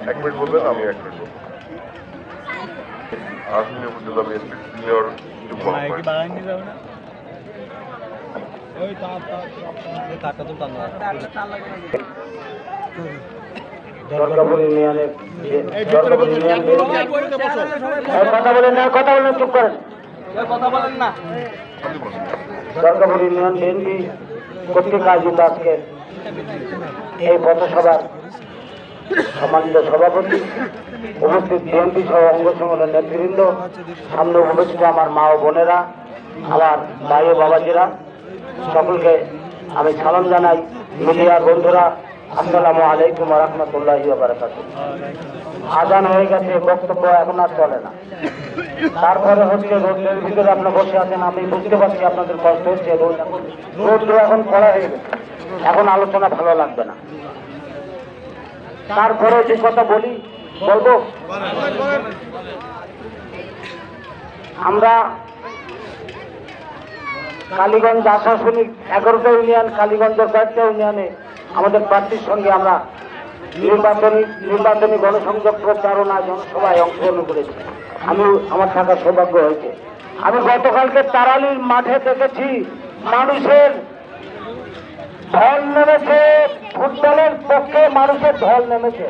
1 minute বলবেন, আমি 1 minute বলবো। আজমির উপজেলা বিএনপি সিনিয়র যুগ্ম দরগাপুর ইউনিয়নের কথা বলেন না, কথা বলেন, চুপ করেন, কথা বলেন না। দরগাপুর ইউনিয়ন বিএনপি কর্তৃক আয়োজিত আজকে এই পথসভার সম্মানিত সভাপতি, উপস্থিত বিএনপি সহ অঙ্গ সংগঠনের নেতৃবৃন্দ, সামনে উপস্থিত আমার মা ও বোনেরা, আমার ভাই ও বাবাজিরা, সকলকে আমি সালাম জানাই। মিডিয়ার বন্ধুরা, আসসালামু আলাইকুম ওয়া রাহমাতুল্লাহি ওয়া বারাকাতুহু। আজান হয়ে গেছে, বক্তব্য এখন আর চলে না। তারপরে হচ্ছে রোদের ভিতরে আপনারা বসে আছেন, আমি বুঝতে পারছি আপনাদের কষ্ট হচ্ছে। রোদ এখন কড়া হয়ে গেছে, এখন আলোচনা ভালো লাগবে না। তারপরে যে কথা বলবো, আমরা কালীগঞ্জ আশাশুনি 11টা ইউনিয়ন, কালীগঞ্জের কয়েকটা ইউনিয়নে আমাদের প্রার্থীর সঙ্গে আমরা নির্বাচনী গণসংযোগ প্রচারণা জনসভায় অংশগ্রহণ করেছি। আমার থাকার সৌভাগ্য হয়েছে। আমি গতকালকে তারালির মাঠে দেখেছি মানুষের ঢল নেমেছে, ফুটবলের পক্ষে মানুষের ঢল নেমেছে।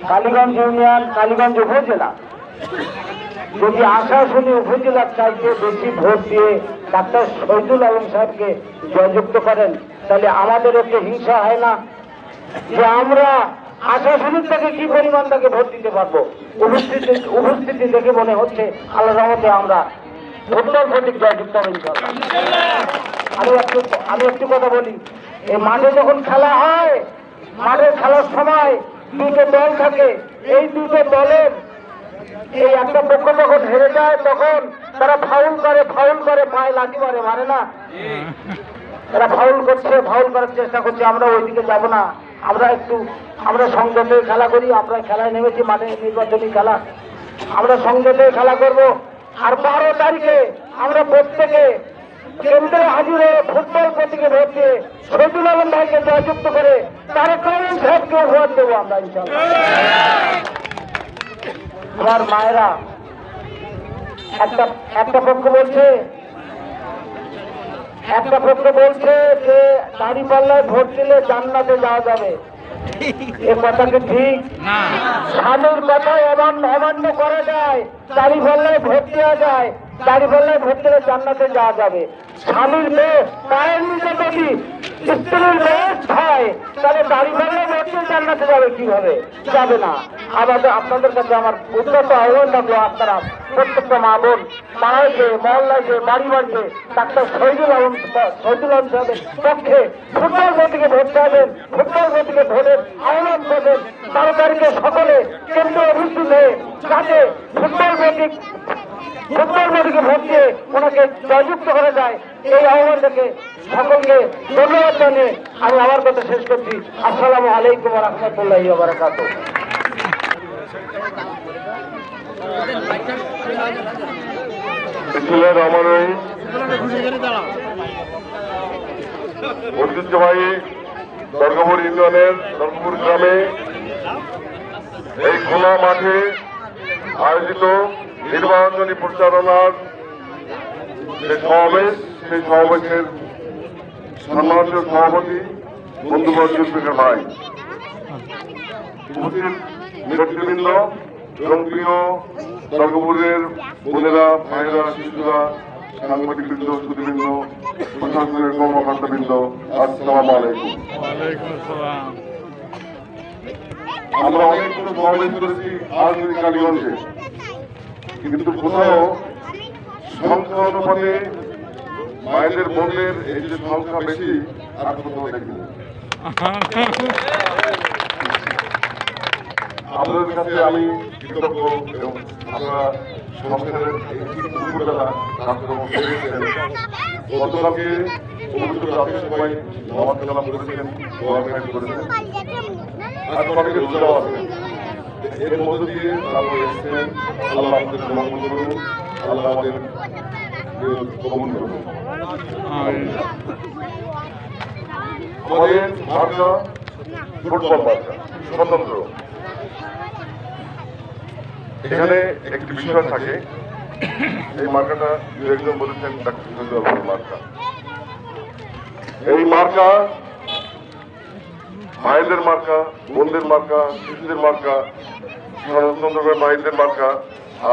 কালীগঞ্জ ইউনিয়ন, কালীগঞ্জ উপজেলা যদি আশাশুনি উপজেলার চাইতে বেশি ভোট দিয়ে ডাক্তার শহীদুল আলম সাহেবকে জয়যুক্ত করেন, তাহলে আমাদের একটু হিংসা হয় না যে আমরা আশাশুনির থেকে কি পরিমাণ তাকে ভোট দিতে পারবো? উপস্থিতি দেখে মনে হচ্ছে আল্লাহর রহমতে আমরা ভোটার ভোটিক জয়যুক্ত হবেন। আমি একটু কথা বলি, এই মাঠে যখন খেলা হয়, মাঠে খেলার সময় দুটো দল থাকে, এই দুটো দলের এই একটা পক্ষ যখন হেরে যায় তখন তারা ফাউল করে পায়ে লাঠি মারে না, তারা ফাউল করার চেষ্টা করছে। আমরা ওইদিকে যাব না, আমরা সংযমে খেলা করি। আমরা খেলায় নেমেছি, মাঠে নির্বাচনী খেলা, আমরা সংযমে খেলা করব। আর 12 তারিখে আমরা প্রত্যেকে কেন্দ্রে হাজির হয়ে ফুটবল প্রতীকে ভোট দিয়ে শহীদুল আলম ভাইকে জয়যুক্ত করে তারেক রহমান সাহেবকে ভোট দেবো আমরা ইনশাআল্লাহ। আমার মায়েরা, একটা পক্ষ বলছে যে দাঁড়িপাল্লায় ভোট দিলে জান্নাতে যাওয়া যাবে। এ কথা কি ঠিক? স্বামীর কথায় অমান্য করা যায়? দাঁড়িপাল্লায় ভোট দেওয়া যায়, দাঁড়িপাল্লায় ভোট দিলে জান্নাতে যাওয়া যাবে। স্বামীর মেয়ে পায়ের নিচে যদি স্ত্রীর মেয়ে হয়, তাহলে দাঁড়িপাল্লায় ভোট দিয়ে জান্নাতে যাবে কিভাবে? যাবে না। আপনাদের কাছে আমার উদ্যত আহ্বান থাকলো, আপনারা প্রত্যেকটা মা বোন পাড়ায় মহল্লায় বাড়িতে ডাক্তার শহীদুল আলম সাহেবের পক্ষে ফুটবল প্রতীকে ভোট চাইবেন, ফুটবল প্রতীকে ভোটের আহ্বান করবেন। 12 তারিখে সকলে কেন্দ্রে উপস্থিত হয়ে যাতে ফুটবল প্রতীকে ভোট দিয়ে ওনাকে জয়যুক্ত করা যায়, এই আহ্বান থেকে সকলকে ধন্যবাদ জানিয়ে আমি আমার কথা শেষ করছি। আসসালামু আলাইকুম ওয়া রাহমাতুল্লাহি ওয়া বারাকাতুহু। ঐতিহ্যবাহী দরগাপুর ইউনিয়নের দরগাপুর গ্রামে এই খোলা মাঠে আয়োজিত নির্বাচনী প্রচারণার যে সমাবেশ, সেই সমাবেশের সম্মানীয় সভাপতি বন্ধুবর্গ জুলফিকার ভাই, উপস্থিত নেতৃবৃন্দ এবং প্রিয় দরগাপুরের বোনেরা, ভাইয়েরা, শিশুরা, সাংবাদিকবৃন্দ, সুদীবৃন্দ, প্রশাসনের কর্মকর্তাবৃন্দ, আসসালামু আলাইকুম। আমরা অনেকগুলো সমাবেশ করেছি রাজধানী কালীগঞ্জে, কিন্তু কোথাও সংখ্যা অনুপাতে মায়েদের বোনদের এই যে সংখ্যা বেশি আর কোথাও দেখি আপনাদের কাছে আমি কৃতজ্ঞ এবং আপনারা সংস্কারের উপজেলা কার্যক্রম করেছেন। গতকালকে পবিত্র রাতের সবাই নামাজ কালাম করেছেন, দোয়া করেছেন, আজ অনেকে রোজাও আছেন। এর মধ্য দিয়ে তারপরে এসেছেন। আল্লাহ আমাদের মঙ্গল করুন, আল্লাহ আমাদের কবুল করুন। আমাদের মার্কা ফুটবল মার্কা স্বতন্ত্র। এখানে একটি বিষয় থাকে, এই মার্কাটা দু একজন বলেছেন ডাক্তার মার্কা। এই মার্কা মায়েদের মার্কা, বোনদের মার্কা, শিশুদের মার্কা, স্বতন্ত্র মায়েদের মার্কা,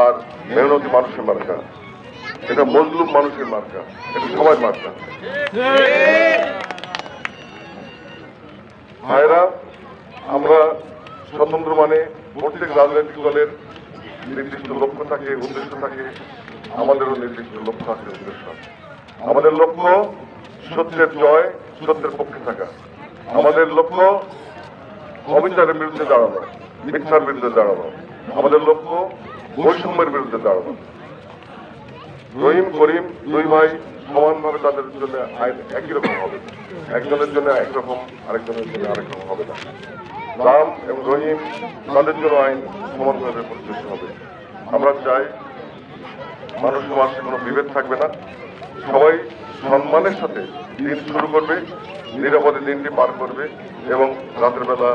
আর মেহনতি মানুষের মার্কা। এটা মজলুম মানুষের মার্কা, এটা সবার মার্কা। ভাইরা, আমরা স্বতন্ত্র মানে প্রত্যেক রাজনৈতিক দলের নির্দিষ্ট লক্ষ্য থাকে, উদ্দেশ্য থাকে, আমাদেরও নির্দিষ্ট লক্ষ্য আছে, উদ্দেশ্য। আমাদের লক্ষ্য সত্যের জয়, সত্যের পক্ষে থাকা। আমাদের লক্ষ্য অবিচারের বিরুদ্ধে দাঁড়ানো, মিথ্যার বিরুদ্ধে দাঁড়ানো। আমাদের লক্ষ্য বৈষম্যের বিরুদ্ধে দাঁড়ানো। রহিম করিম দুই ভাই সমানভাবে তাদের জন্য আইন একই রকম হবে, একজনের জন্য একরকম, আরেকজনের জন্য আরেক রকম হবে না। রাম এবং রহিম তাদের জন্য আইন সমানভাবে প্রযোজ্য হবে। আমরা চাই মানুষ সমাজে কোনো বিভেদ থাকবে না, সবাই সম্মানের সাথে দিন শুরু করবে, নিরাপদে দিনটি পার করবে এবং রাতের বেলা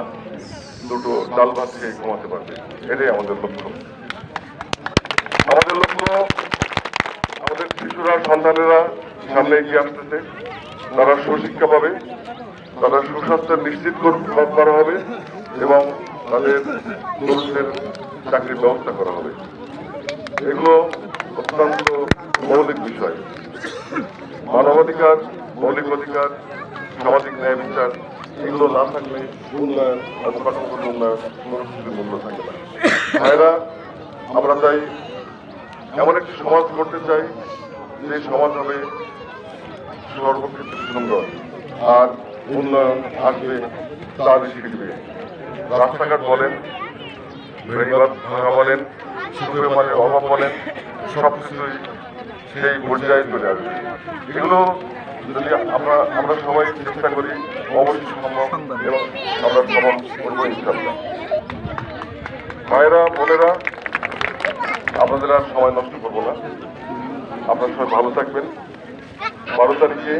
দুটো ডাল ভাত খেয়ে ঘুমাতে পারবে। এটাই আমাদের লক্ষ্য। আমাদের লক্ষ্য আমাদের শিশুরা, সন্তানেরা সামনে এগিয়ে আসতেছে, তারা সুশিক্ষা পাবে, তারা সুস্বাস্থ্য নিশ্চিত করা হবে এবং তাদের তরুণদের চাকরির ব্যবস্থা করা হবে। এগুলো অত্যন্ত মৌলিক বিষয়। মানবাধিকার, মৌলিক অধিকার, সামাজিক ন্যায় বিচার, এগুলো না থাকলে উন্নয়ন, কাঠামোগত উন্নয়ন কোনো কিছুর মূল্য থাকে না। ভাইরা, আমরা চাই এমন একটি সমাজ করতে চাই যে সমাজ হবে সর্বক্ষেত্রে সুন্দর, আর উন্নয়ন আসবে তার শিখবে। রাস্তাঘাট বলেন, ভাঙা বলেন, সুখের মাঝে অভাব বলেন, সবকিছুই সেই পর্যায়ে চলে আসবে। এগুলো যদি আমরা সবাই চেষ্টা করি, অবশ্যই সম্ভব এবং আমরা সমাজ করবো ইনশাআল্লাহ। ভাইয়েরা, বোনেরা, আপনাদের আর সময় নষ্ট করবো না। আপনারা সবাই ভালো থাকবেন। 12 তারিখে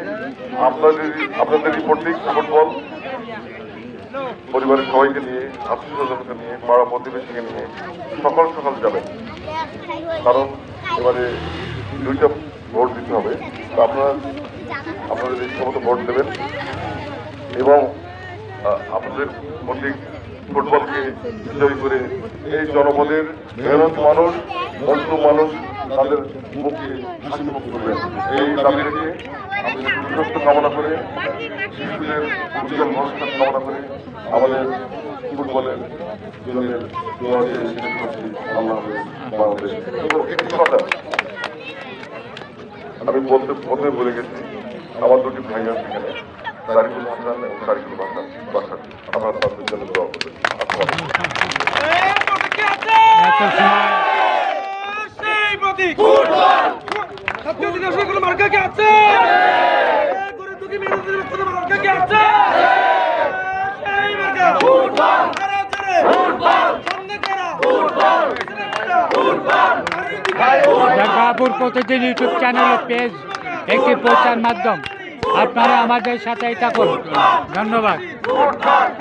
আপনাদেরই প্রতীক ফুটবল, পরিবারের সবাইকে নিয়ে, আত্মীয়স্বজনকে নিয়ে, পাড়া প্রতিবেশীকে নিয়ে সকাল সকাল যাবেন, কারণ এবারে 2টা ভোট দিতে হবে। তো আপনাদের ইচ্ছা মতো ভোট দেবেন এবং আপনাদের প্রতীক ফুটবলকে বিজয়ী করে এই জনপদের মেহনত মানুষ, মজলুম মানুষ তাদের মুখকে হাসি মুখ করবেন, এই দাবি রেখে আমাদের সুস্বাস্থ্য কামনা করে, শিশুদের উজ্জ্বল ভবিষ্যৎ কামনা করে আমাদের ফুটবলের জন্য দোয়া দিয়ে শেষ করছি। আল্লাহ হাফেজ, বাংলাদেশ। একটি কথা আমি প্রথমে বলে গেছি, আমার দুটি ভাই আছে এখানে, তারিকুল হাসান এবং তারিকুল বাসার। আপনারা তাদের জন্য দোয়া করবেন। দুর্গাপুর প্রতিদিন ইউটিউব চ্যানেল ও পেজ একটি প্রচার মাধ্যম। আপনারা আমাদের সাথে এটা করুন। ধন্যবাদ।